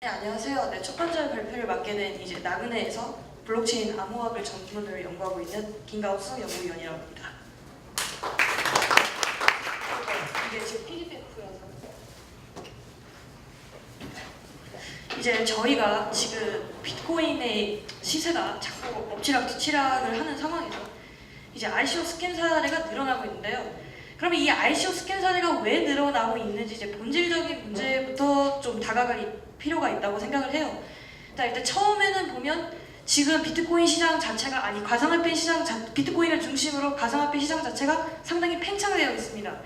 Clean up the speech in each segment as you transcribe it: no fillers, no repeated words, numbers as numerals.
네, 안녕하세요. 네, 첫 번째 발표를 맡게 된 이제 나그네에서 블록체인 암호학을 전문으로 연구하고 있는 김가우수 연구위원이라고 합니다. 이게 제 피드백표여서 이제 저희가 지금 비트코인의 시세가 자꾸 엎치락뒤치락을 하는 상황에서 이제 ICO 스캔 사례가 늘어나고 있는데요. 그러면 이 ICO 스캔 사례가 왜 늘어나고 있는지 이제 본질적인 문제부터 좀 다가갈 필요가 있다고 생각을 해요. 일단 처음에는 보면 지금 비트코인 시장 자체가 가상화폐 시장 비트코인을 중심으로 가상화폐 시장 자체가 상당히 팽창되어 있습니다.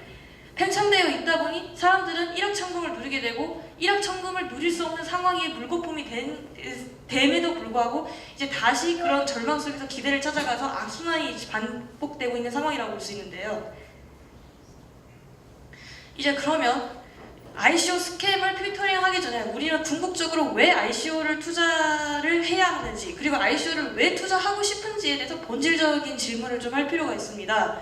팽창되어 있다 보니 사람들은 일확천금을 누리게 되고 일확천금을 누릴 수 없는 상황이 물거품이 됨에도 불구하고 이제 다시 그런 절망 속에서 기대를 찾아가서 악순환이 반복되고 있는 상황이라고 볼 수 있는데요. 이제 그러면 ICO 스캠을 필터링하기 전에 우리는 궁극적으로 왜 ICO를 투자를 해야 하는지, 그리고 ICO를 왜 투자하고 싶은지에 대해서 본질적인 질문을 좀 할 필요가 있습니다.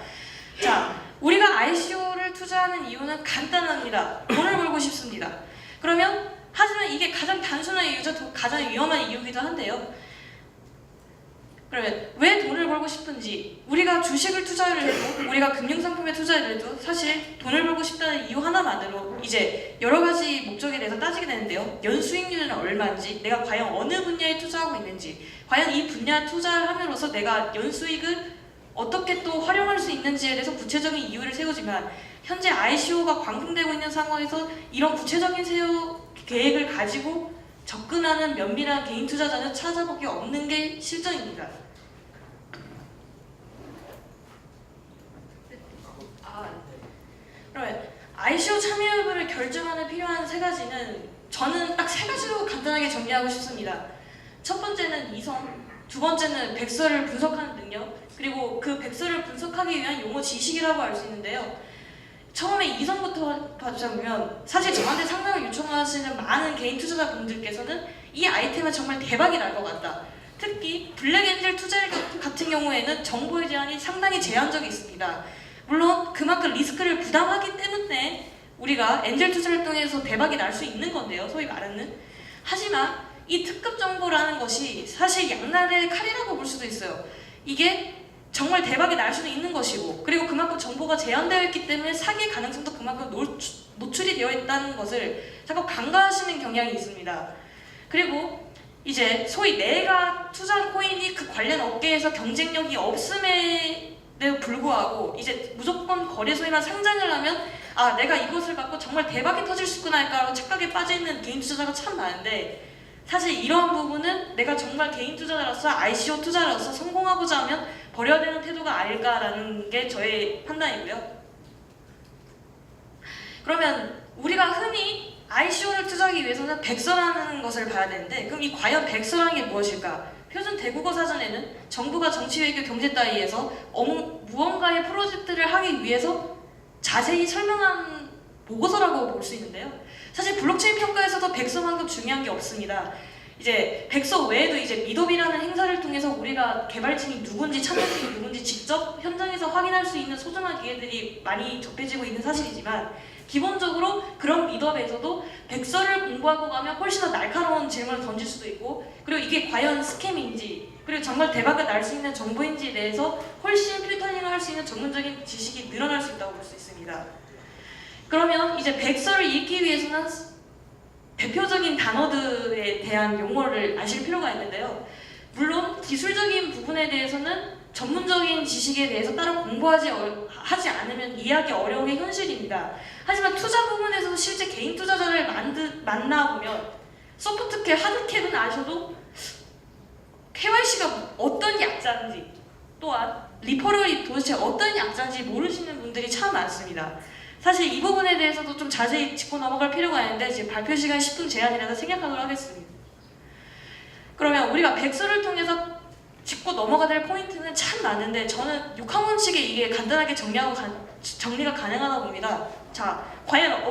자, 우리가 ICO를 투자하는 이유는 간단합니다. 돈을 벌고 싶습니다. 하지만 이게 가장 단순한 이유죠. 가장 위험한 이유이기도 한데요. 그러면 왜 돈을 벌고 싶은지, 우리가 주식을 투자를 해도 우리가 금융상품에 투자를 해도 사실 돈을 벌고 싶다는 이유 하나만으로 이제 여러 가지 목적에 대해서 따지게 되는데요. 연수익률은 얼마인지, 내가 과연 어느 분야에 투자하고 있는지, 과연 이 분야에 투자를 함으로써 내가 연수익을 어떻게 또 활용할 수 있는지에 대해서 구체적인 이유를 세우지만, 현재 ICO가 광풍되고 있는 상황에서 이런 구체적인 계획을 가지고 접근하는 면밀한 개인 투자자는 찾아보기 없는 게 실정입니다. 그러면 ICO 참여 여부를 결정하는 필요한 세 가지는 저는 딱 세 가지로 간단하게 정리하고 싶습니다. 첫 번째는 이성, 두 번째는 백서를 분석하는 능력, 그리고 그 백서를 분석하기 위한 용어 지식이라고 할 수 있는데요. 처음에 이성부터 봐주자면 사실 저한테 상담을 요청하시는 많은 개인 투자자분들께서는 이 아이템은 정말 대박이 날 것 같다. 특히 블랙엔젤 투자 같은 경우에는 정보의 제한이 상당히 제한적이 있습니다. 물론 그만큼 리스크를 부담하기 때문에 우리가 엔젤 투자를 통해서 대박이 날 수 있는 건데요. 소위 말하는. 하지만 이 특급 정보라는 것이 사실 양날의 칼이라고 볼 수도 있어요. 이게 정말 대박이 날 수도 있는 것이고, 그리고 그만큼 정보가 제한되어 있기 때문에 사기의 가능성도 그만큼 노출이 되어 있다는 것을 자꾸 간과하시는 경향이 있습니다. 그리고 이제 소위 내가 투자한 코인이 그 관련 업계에서 경쟁력이 없음에도 불구하고 이제 무조건 거래소에만 상장을 하면 내가 이것을 갖고 정말 대박이 터질 수 있구나 할까라고 착각에 빠져있는 개인 투자자가 참 많은데, 사실 이러한 부분은 내가 정말 개인 투자자로서 ICO 투자로서 성공하고자 하면 버려야 되는 태도가 아닐까라는 게 저의 판단이고요. 그러면 우리가 흔히 ICO를 투자하기 위해서는 백서라는 것을 봐야 되는데, 그럼 이 과연 백서라는 게 무엇일까? 표준 대국어 사전에는 정부가 정치, 외교, 경제 따위에서 무언가의 프로젝트를 하기 위해서 자세히 설명한 보고서라고 볼 수 있는데요. 사실 블록체인 평가에서도 백서만큼 중요한 게 없습니다. 이제 백서 외에도 이제 미덥이라는 행사를 통해서 우리가 개발진이 누군지 참여진이 누군지 직접 현장에서 확인할 수 있는 소중한 기회들이 많이 접해지고 있는 사실이지만, 기본적으로 그런 미덥에서도 백서를 공부하고 가면 훨씬 더 날카로운 질문을 던질 수도 있고, 그리고 이게 과연 스캠인지, 그리고 정말 대박을 날 수 있는 정보인지에 대해서 훨씬 필터링을 할 수 있는 전문적인 지식이 늘어날 수 있다고 볼 수 있습니다. 그러면 이제 백서를 읽기 위해서는 대표적인 단어들에 대한 용어를 아실 필요가 있는데요. 물론 기술적인 부분에 대해서는 전문적인 지식에 대해서 따로 하지 않으면 이해하기 어려운 게 현실입니다. 하지만 투자 부분에서도 실제 개인 투자자를 만나보면 소프트캡, 하드캡은 아셔도 KYC가 어떤 약자인지, 또한 리퍼럴이 도대체 어떤 약자인지 모르시는 분들이 참 많습니다. 사실 이 부분에 대해서도 좀 자세히 짚고 넘어갈 필요가 있는데 지금 발표 시간 10분 제한이라서 생략하도록 하겠습니다. 그러면 우리가 백서를 통해서 짚고 넘어가야 될 포인트는 참 많은데, 저는 6학원칙에 이게 간단하게 정리가 가능하다 봅니다. 자, 과연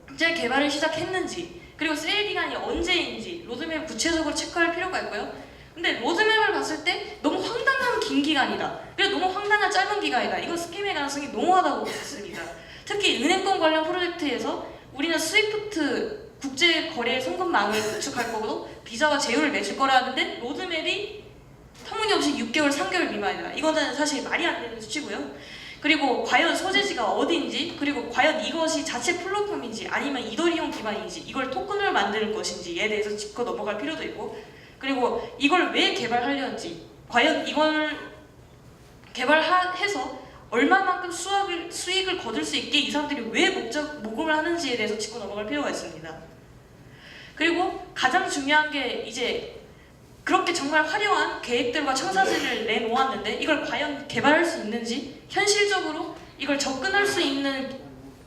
언제 개발을 시작했는지, 그리고 세일 기간이 언제인지 로드맵을 구체적으로 체크할 필요가 있고요. 근데 로드맵을 봤을 때 너무 황당한 긴 기간이다, 그리고 너무 황당한 짧은 기간이다, 이건 스캠의 가능성이 농후하다고 볼 수 있습니다. 특히 은행권 관련 프로젝트에서 우리는 스위프트 국제 거래 송금망을 구축할 거고 비자와 제휴를 맺을 거라 하는데 로드맵이 터무니없이 6개월, 3개월 미만이다. 이거는 사실 말이 안 되는 수치고요. 그리고 과연 소재지가 어디인지, 그리고 과연 이것이 자체 플랫폼인지 아니면 이더리움 기반인지, 이걸 토큰을 만드는 것인지에 대해서 짚고 넘어갈 필요도 있고, 그리고 이걸 왜 개발하려는지, 과연 이걸 개발해서 얼마만큼 수익을 거둘 수 있게 이 사람들이 왜 모금을 하는지에 대해서 짚고 넘어갈 필요가 있습니다. 그리고 가장 중요한 게 이제 그렇게 정말 화려한 계획들과 청사진을 내놓았는데 이걸 과연 개발할 수 있는지, 현실적으로 이걸 접근할 수 있는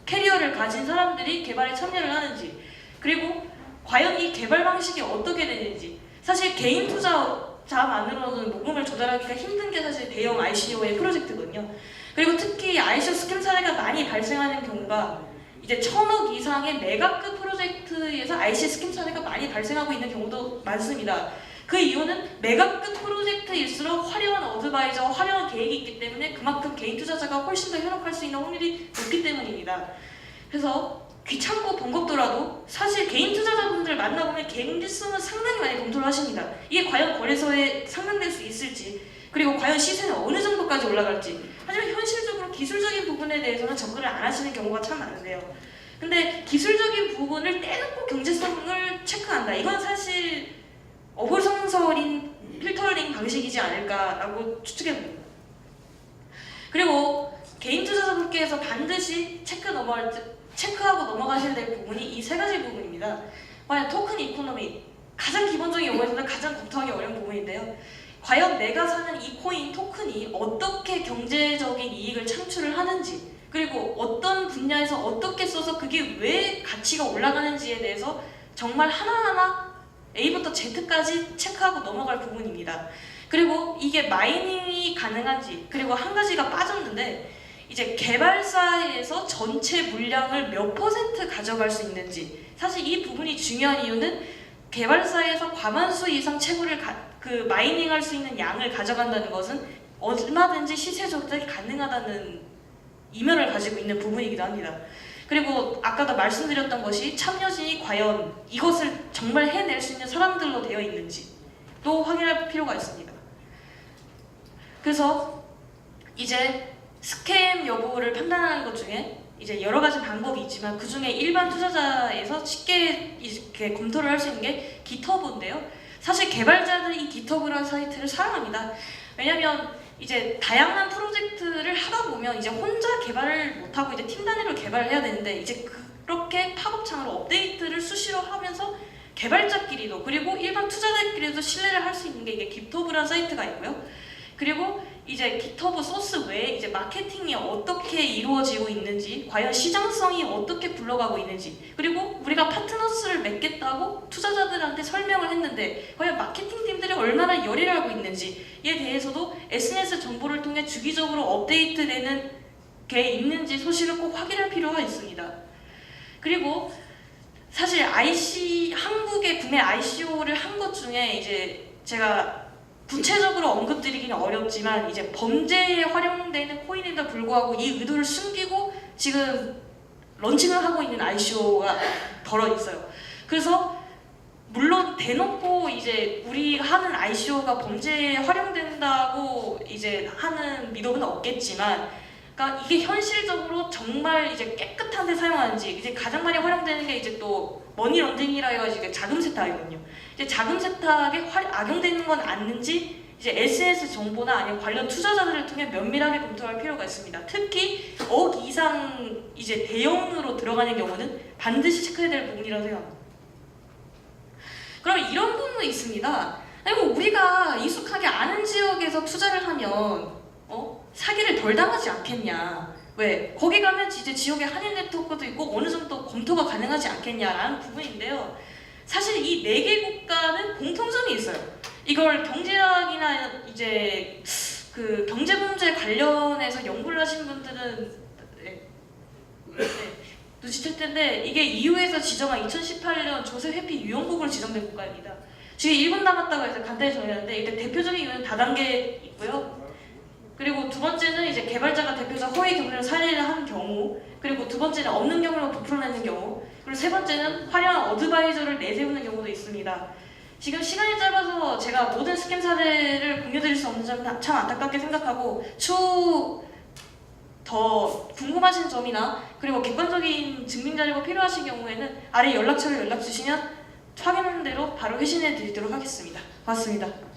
캐리어를 가진 사람들이 개발에 참여를 하는지, 그리고 과연 이 개발 방식이 어떻게 되는지. 사실 개인 투자자만으로는 모금을 조달하기가 힘든 게 사실 대형 ICO의 프로젝트거든요. 그리고 특히 ICO 스캠 사례가 많이 발생하는 경우가 이제 1000억 이상의 메가급 프로젝트에서 ICO 스캠 사례가 많이 발생하고 있는 경우도 많습니다. 그 이유는 메가급 프로젝트일수록 화려한 어드바이저와 화려한 계획이 있기 때문에 그만큼 개인 투자자가 훨씬 더 현혹할 수 있는 확률이 높기 때문입니다. 그래서 귀찮고 번겁더라도 사실 개인 투자자분들 만나보면 경제성은 상당히 많이 검토를 하십니다. 이게 과연 거래소에 상장될 수 있을지, 그리고 과연 시세는 어느 정도까지 올라갈지. 하지만 현실적으로 기술적인 부분에 대해서는 접근을 안 하시는 경우가 참 많은데요. 근데 기술적인 부분을 떼놓고 경제성을 체크한다. 이건 사실 어불성설인 필터링 방식이지 않을까라고 추측해봅니다. 그리고 개인 투자자분께서 반드시 체크하고 넘어가셔야 될 부분이 이 세 가지 부분입니다. 과연 토큰 이코노미, 가장 기본적인 용어에서는 가장 검토하기 어려운 부분인데요. 과연 내가 사는 이 코인 토큰이 어떻게 경제적인 이익을 창출을 하는지, 그리고 어떤 분야에서 어떻게 써서 그게 왜 가치가 올라가는지에 대해서 정말 하나하나 A부터 Z까지 체크하고 넘어갈 부분입니다. 그리고 이게 마이닝이 가능한지, 그리고 한 가지가 빠졌는데 이제 개발사에서 전체 물량을 몇 % 가져갈 수 있는지. 사실 이 부분이 중요한 이유는 개발사에서 과반수 이상 채굴을 마이닝할 수 있는 양을 가져간다는 것은 얼마든지 시세 조작이 가능하다는 이면을 가지고 있는 부분이기도 합니다. 그리고 아까도 말씀드렸던 것이 참여진이 과연 이것을 정말 해낼 수 있는 사람들로 되어 있는지도 확인할 필요가 있습니다. 그래서 이제 스캠 여부를 판단하는 것 중에 이제 여러 가지 방법이 있지만 그 중에 일반 투자자에서 쉽게 이렇게 검토를 할 수 있는 게 깃허브인데요. 사실 개발자들이 이 깃허브라는 사이트를 사용합니다. 왜냐하면 이제 다양한 프로젝트를 하다 보면 이제 혼자 개발을 못하고 이제 팀 단위로 개발을 해야 되는데 이제 그렇게 팝업창으로 업데이트를 수시로 하면서 개발자끼리도 그리고 일반 투자자끼리도 신뢰를 할 수 있는 게 이게 깃허브라는 사이트가 있고요. 그리고 이제 깃허브 소스 외에 이제 마케팅이 어떻게 이루어지고 있는지, 과연 시장성이 어떻게 굴러가고 있는지, 그리고 우리가 파트너스를 맺겠다고 투자자들한테 설명을 했는데 과연 마케팅 팀들이 얼마나 열의를 하고 있는지에 대해서도 SNS 정보를 통해 주기적으로 업데이트되는 게 있는지 소식을 꼭 확인할 필요가 있습니다. 그리고 사실 한국의 국내 ICO를 한 것 중에 이제 제가 구체적으로 언급드리기는 어렵지만 이제 범죄에 활용되는 코인에도 불구하고 이 의도를 숨기고 지금 런칭을 하고 있는 ICO가 덜어 있어요. 그래서 물론 대놓고 이제 우리가 하는 ICO가 범죄에 활용된다고 이제 하는 미덕은 없겠지만, 그러니까 이게 현실적으로 정말 이제 깨끗한 데 사용하는지, 이제 가장 많이 활용되는 게 이제 또 머니 런딩이라 해가지고 자금 세탁이거든요. 이제 자금 세탁에 악용되는 건 아닌지 이제 SNS 정보나 아니면 관련 투자자들을 통해 면밀하게 검토할 필요가 있습니다. 특히 억 이상 이제 대형으로 들어가는 경우는 반드시 체크해야 될 부분이라고 생각합니다. 그럼 이런 부분도 있습니다. 그리고 우리가 익숙하게 아는 지역에서 투자를 하면 사기를 덜 당하지 않겠냐. 왜? 거기 가면 이제 지역에 한인 네트워크도 있고 어느 정도 검토가 가능하지 않겠냐라는 부분인데요. 사실 이 4개 국가는 공통점이 있어요. 이걸 경제학이나 이제 그 경제 문제 관련해서 연구를 하신 분들은 눈치챌 텐데 이게 EU에서 지정한 2018년 조세 회피 유형국으로 지정된 국가입니다. 지금 1분 남았다고 해서 간단히 정리하는데 일단 대표적인 이유는 다단계 있고요. 그리고 두 번째는 이제 개발자가 대표적 허위 경로를 사례를 한 경우, 그리고 두 번째는 없는 경로를 부풀어내는 경우, 그리고 세 번째는 화려한 어드바이저를 내세우는 경우도 있습니다. 지금 시간이 짧아서 제가 모든 스캠 사례를 공유드릴 수 없는 점은 참 안타깝게 생각하고, 추후 더 궁금하신 점이나 그리고 객관적인 증빙 자료가 필요하신 경우에는 아래 연락처를 연락 주시면 확인하는 대로 바로 회신해 드리도록 하겠습니다. 고맙습니다.